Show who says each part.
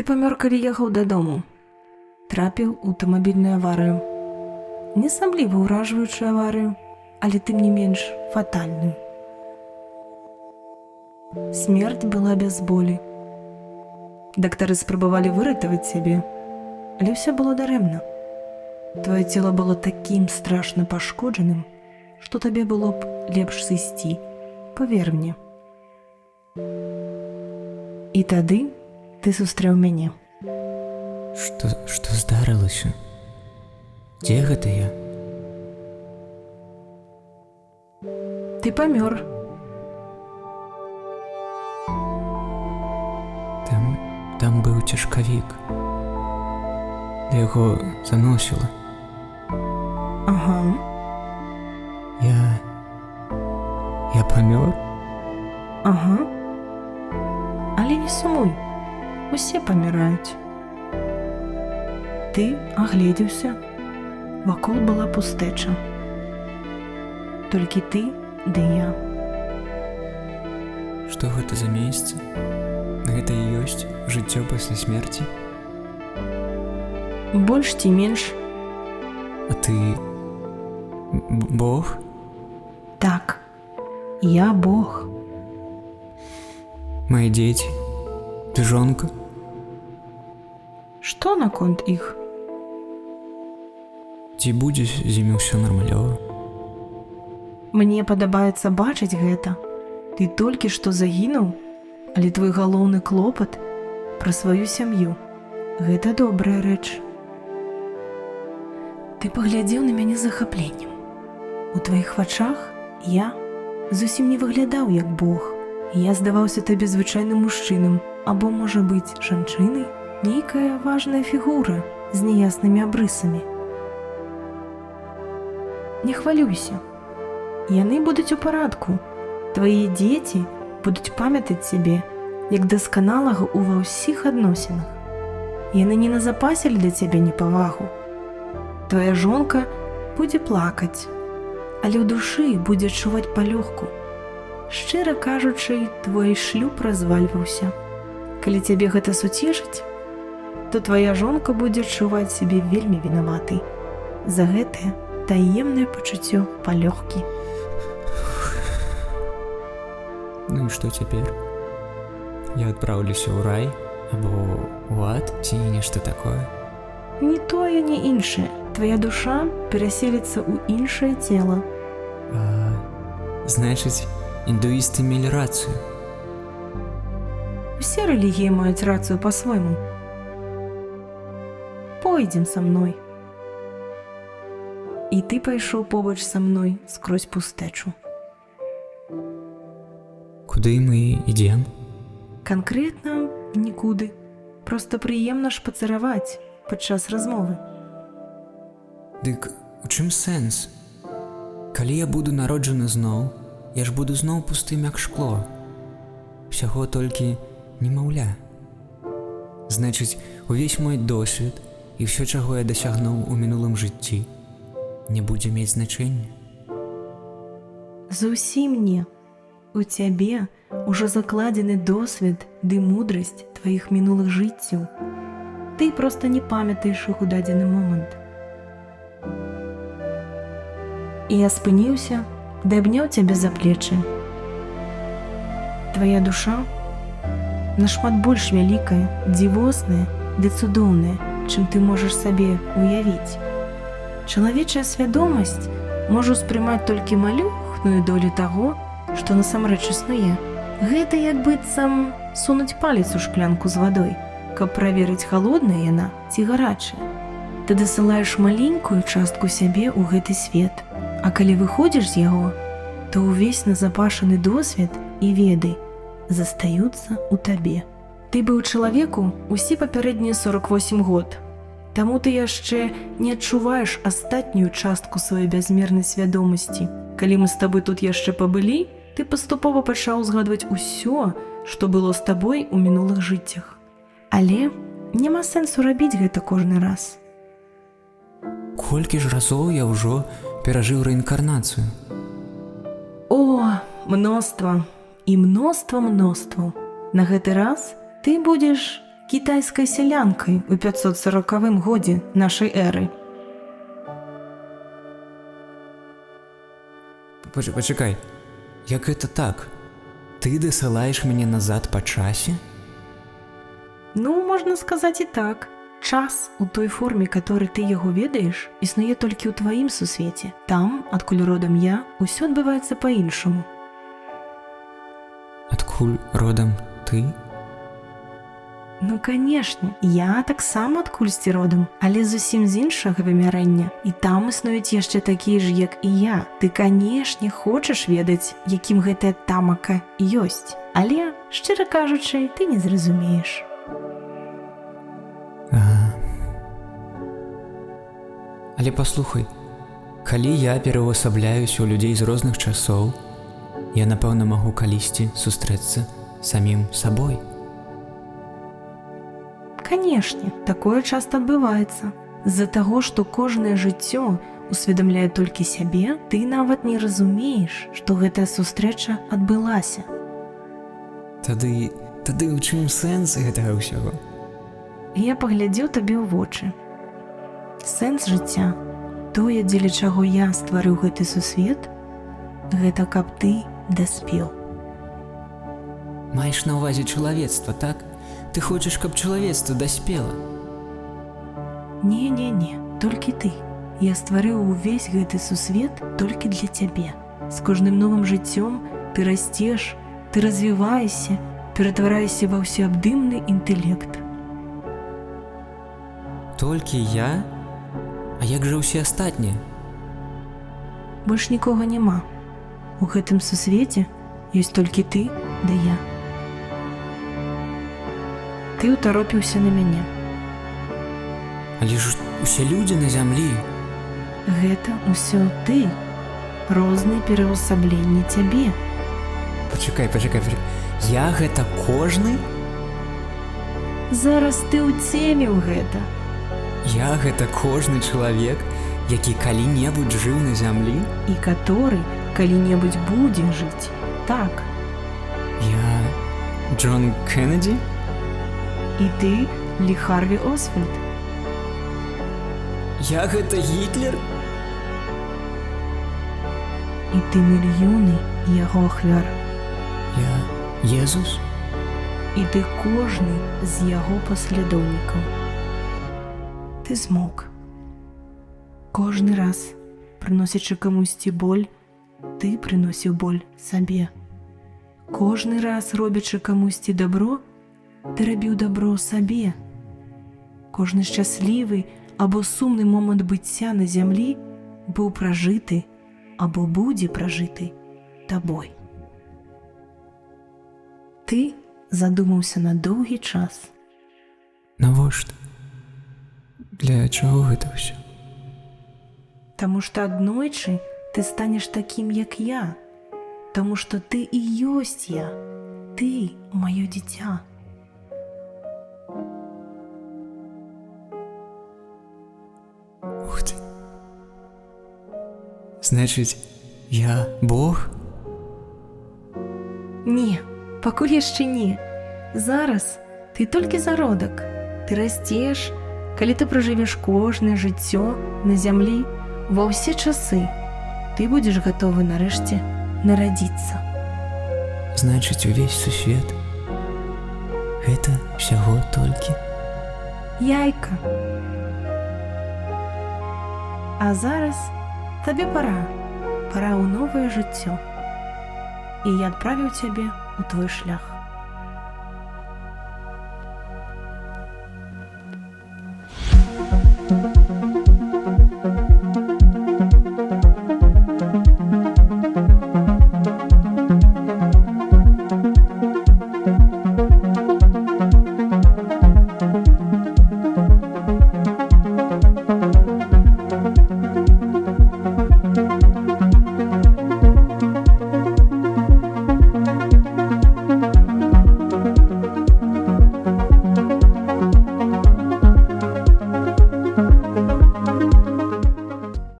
Speaker 1: памёр, калі ехаў дадому. Трапіў у аўтамабільную аварыю. Не асабліва ўражваючую аварыю, але тым не менш фатальную. Смерць была без болі. Дактары спрабавалі выратаваць сябе, але ўсё было дарэмна. Твоё цело было такім страшна пашкоджаным, што табе было б лепш сысці, павер мне. І тады ты сустрэў мяне.
Speaker 2: Што здарылася? Дзе гэта я?
Speaker 1: Ты памёр.
Speaker 2: Там быў цяжкавік. Яго заносіла.
Speaker 1: Ага.
Speaker 2: Я памёр?
Speaker 1: Ага. Але не сумуй. Усе паміраюць. Ты агледзеўся. Вакол была пустэча. Толькі ты ды я.
Speaker 2: Што гэта за месца? Гэта і ёсць жыццё пасля смерці?
Speaker 1: Больш ці менш.
Speaker 2: А ты... Бог?
Speaker 1: Так, я Бог.
Speaker 2: Мае дзеці? Ты жонка?
Speaker 1: Што наконт іх?
Speaker 2: Ці будзе з імі ўсё нармалёва?
Speaker 1: Мне падабаецца бачыць гэта. Ты толькі што загінуў, але твой галоўны клопат пра сваю сям'ю. Гэта добрая рэч. Ты паглядзеў на мяне з захапленнем. У тваіх вачах я зусім не выглядаў як Бог. Я здаваўся табе звычайным мужчынам, або, можа быць, жанчынай, нейкая важная фігура з неяснымі абрысамі. Не хвалюйся. Яны будуць у парадку. Твае дзеці будуць памятаць цябе як дасканалага ува ўсіх адносінах. Яны не назапасілі для цябе непавагу. Твая жонка будзе плакаць, але ў душы будзе адчуваць палёгку. Шчыра кажучы, твой шлюб развальваўся. Калі цябе гэта суцешыць, то твая жонка будзе адчуваць сябе вельмі вінаватай за гэтае таемнае пачуццё палёгкі.
Speaker 2: Ну і што цяпер? Я адпраўлюся ў рай або ў ад ці нешта такое?
Speaker 1: Ні тое, ні іншае. Твая душа пераселіцца ў іншае цела.
Speaker 2: Значыць, індуісты мелі рацыю.
Speaker 1: Усе рэлігіі маюць рацыю па-свойму. Пойдзем са мной. І ты пайшоў побач са мной скрозь пустэчу.
Speaker 2: Куды мы ідзем?
Speaker 1: Канкрэтна нікуды. Проста прыемна шпацыраваць падчас размовы.
Speaker 2: Дык у чым сэнс? Калі я буду народжаны зноў, я ж буду зноў пустым як шкло. Усяго толькі немаўля. Значыць, увесь мой досвед і ўсё, чаго я дасягнуў у мінулым жыцці, не будзе мець значэння.
Speaker 1: Зусім не. У цябе ўжо закладзены досвед ды мудрасць тваіх мінулых жыццяў. Ты проста не памятаеш іх у дадзены момант. І я спыніўся, ды абняў цябе за плечы. Твая душа нашмат больш вялікая, дзівосная ды цудоўная, чым ты можаш сабе уявіць. Чалавечая свядомасць можа ўспрымаць толькі малюхную долю таго, што насамрэч існуе. Гэта як быццам сунуць палец у шклянку з вадой, каб праверыць, халодная яна ці гарачая. Ты дасылаеш маленькую частку сябе ў гэты свет, а калі выходзіш з яго, то ўвесь назапашаны досвед і веды застаюцца ў табе. Ты быў чалавеку усе папярэднія 48 год, таму ты яшчэ не адчуваеш астатнюю частку сваёй бязмернай свядомасці. Калі мы з табой тут яшчэ пабылі, ты паступова пачаў узгадваць усё, што было з табой у мінулых жыццях. Але няма сэнсу рабіць гэта кожны раз.
Speaker 2: Колькі ж разоў я ўжо перажыў рэінкарнацыю?
Speaker 1: О, мноства і мноства. На гэты раз ты будзеш кітайскай сялянкай у 540 годзе нашай эры.
Speaker 2: Пачакай, як гэта так? Ты дасылаеш мяне назад па часе?
Speaker 1: Ну, можна сказаць і так. Час у той форме, которой ты яго ведаеш, існуе толькі ў тваім сусвеце. Там, адкуль родам я, усё адбываецца па-іншаму.
Speaker 2: Адкуль родам ты?
Speaker 1: Ну, канешне, я таксама адкульсьці родам, але зусім з іншага вымярэння. І там існуюць яшчэ такія ж, як і я. Ты, канешне, хочаш ведаць, якім гэтая тамака ёсць. Але, шчыра кажучы, ты не зразумееш.
Speaker 2: Але паслухай, калі я пераўвасабляюся ў людзей з розных часоў, я, напэўна, магу калісьці сустрэцца самім сабой.
Speaker 1: Канешне, такое часта адбываецца. З-за таго, што кожнае жыццё усведамляе толькі сябе, ты нават не разумееш, што гэтая сустрэча адбылася.
Speaker 2: Тады ў чым сэнс гэтага ўсяго?
Speaker 1: Я паглядзеў табе ў вочы. Сэнс жыцця, тое, дзеля чаго я стварыў гэты сусвет, гэта каб ты даспеў.
Speaker 2: Маеш на ўвазе чалавецтва, так? Ты хочаш, каб чалавецтва даспела?
Speaker 1: Не, толькі ты. Я стварыў увесь гэты сусвет толькі для цябе. З кожным новым жыццём ты расцеш, ты развіваешся, ператвараешся ва ўсеабдымны інтэлект.
Speaker 2: Толькі я? А як жа ўсе астатнія?
Speaker 1: Больш нікога няма. У гэтым сусвеце ёсць толькі ты да я. Ты ўтаропіўся на мяне.
Speaker 2: Але ж усе людзі на зямлі.
Speaker 1: Гэта ўсё ты. Розныя пераўвасабленні цябе.
Speaker 2: Пачакай. Я гэта кожны?
Speaker 1: Зараз ты ўцеміў гэта.
Speaker 2: Я гэта кожны чалавек, які калі-небудзь жыў на зямлі?
Speaker 1: І каторы калі-небудзь будзе жыць. Так.
Speaker 2: Я Джон Кеннеді?
Speaker 1: І ты Лі Харві Освальд.
Speaker 2: Я гэта Гітлер?
Speaker 1: І ты мільёны яго ахвяр.
Speaker 2: Я Езус?
Speaker 1: І ты кожны з яго паслядоўнікаў. Ты змог. Кожны раз, прыносячы камусьці боль, ты прыносіў боль сабе. Кожны раз, робячы камусьці дабро, ты рабіў дабро сабе. Кожны шчаслівы або сумны момант быцця на зямлі быў пражыты або будзе пражыты табой. Ты задумаўся на доўгі час.
Speaker 2: Навошта? Для чаго гэта ўсё?
Speaker 1: Таму што аднойчы ты станеш такім, як я. Таму што ты і ёсць я. Ты маё дзіця.
Speaker 2: Ух ты. Значыць, я Бог?
Speaker 1: Не, пакуль яшчэ не. Зараз ты толькі зародак. Ты расцеш, калі ты пражывеш кожнае жыццё на зямлі ва ўсе часы. Ты будзеш гатовы нарэшце нарадзіцца.
Speaker 2: Значыць, увесь сусвет гэта ўсяго толькі
Speaker 1: яйка. А зараз табе пара ў новае жыццё. І я адправіў цябе ў твой шлях.